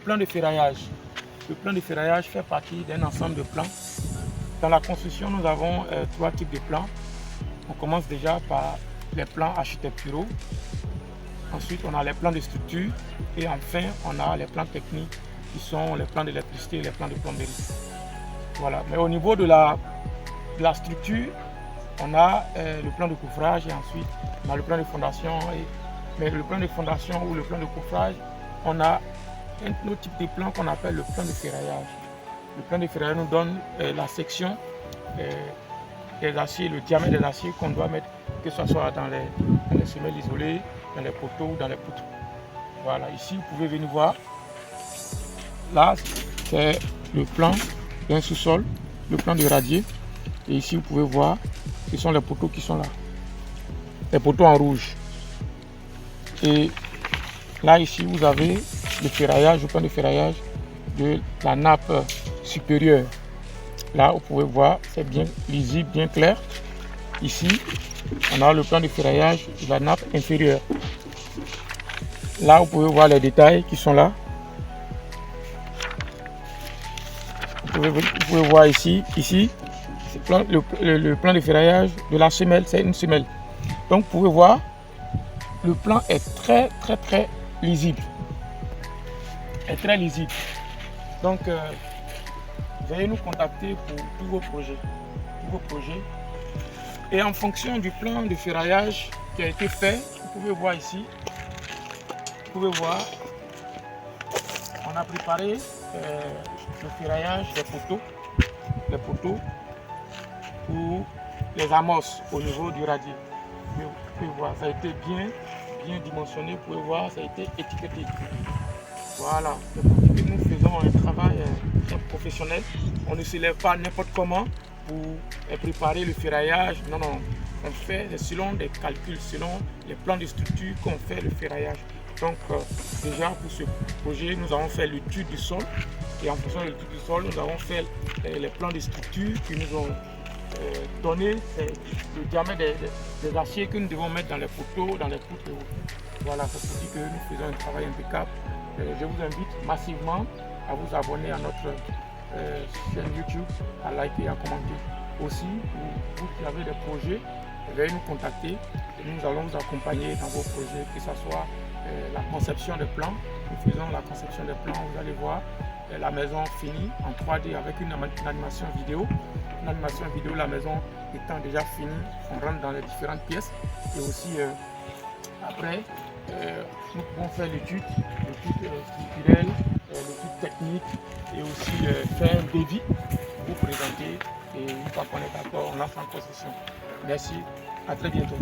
plan de ferraillage. Le plan de ferraillage fait partie d'un ensemble de plans. Dans la construction, nous avons 3 types de plans. On commence déjà par les plans architecturaux. Ensuite, on a les plans de structure. Et enfin, on a les plans techniques qui sont les plans d'électricité et les plans de plomberie. Voilà. Mais au niveau de la structure, on a le plan de couvrage et ensuite on a le plan de fondation. Mais le plan de fondation ou le plan de couvrage, on a un autre type de plan qu'on appelle le plan de ferraillage. Le plan de ferraillage nous donne la section des aciers, le diamètre des aciers qu'on doit mettre, que ce soit dans les semelles isolées, dans les poteaux ou dans les poutres. Voilà, ici vous pouvez venir voir. Là, c'est le plan d'un sous-sol, le plan de radier. Et ici, vous pouvez voir, ce sont les poteaux qui sont là. Les poteaux en rouge. Et là, ici, vous avez le ferraillage, le plan de ferraillage de la nappe supérieure. Là, vous pouvez voir, c'est bien lisible, bien clair. Ici, on a le plan de ferraillage de la nappe inférieure. Là, vous pouvez voir les détails qui sont là. Vous pouvez voir ici le plan de ferraillage de la semelle, c'est une semelle. Donc, vous pouvez voir, le plan est très lisible. Donc, veuillez nous contacter pour tous vos projets. Et en fonction du plan de ferraillage qui a été fait, vous pouvez voir ici, on a préparé le ferraillage des poteaux, pour les amorces au niveau du radier. Vous pouvez voir, ça a été bien dimensionné, vous pouvez voir, ça a été étiqueté. Voilà, nous faisons un travail très professionnel. On ne se lève pas n'importe comment pour préparer le ferraillage. Non, on fait selon des calculs, selon les plans de structure qu'on fait le ferraillage. Donc déjà pour ce projet, nous avons fait l'étude du sol et en fonction de l'étude du sol, nous avons fait les plans de structure qui nous ont donné le diamètre des aciers que nous devons mettre dans les poteaux, dans les poutres. Voilà, c'est pour dire que nous faisons un travail impeccable. Je vous invite massivement à vous abonner à notre chaîne YouTube, à liker et à commenter. Aussi, pour vous qui avez des projets, veuillez nous contacter et nous allons vous accompagner dans vos projets, que ce soit la conception des plans. Nous faisons la conception des plans, vous allez voir la maison finie en 3D avec une animation vidéo. Une animation vidéo, la maison étant déjà finie, on rentre dans les différentes pièces. Et aussi, après, nous pouvons faire l'étude structurelle, l'étude technique et aussi faire un devis, vous présenter et une fois qu'on est d'accord, on lance en possession. Merci, à très bientôt.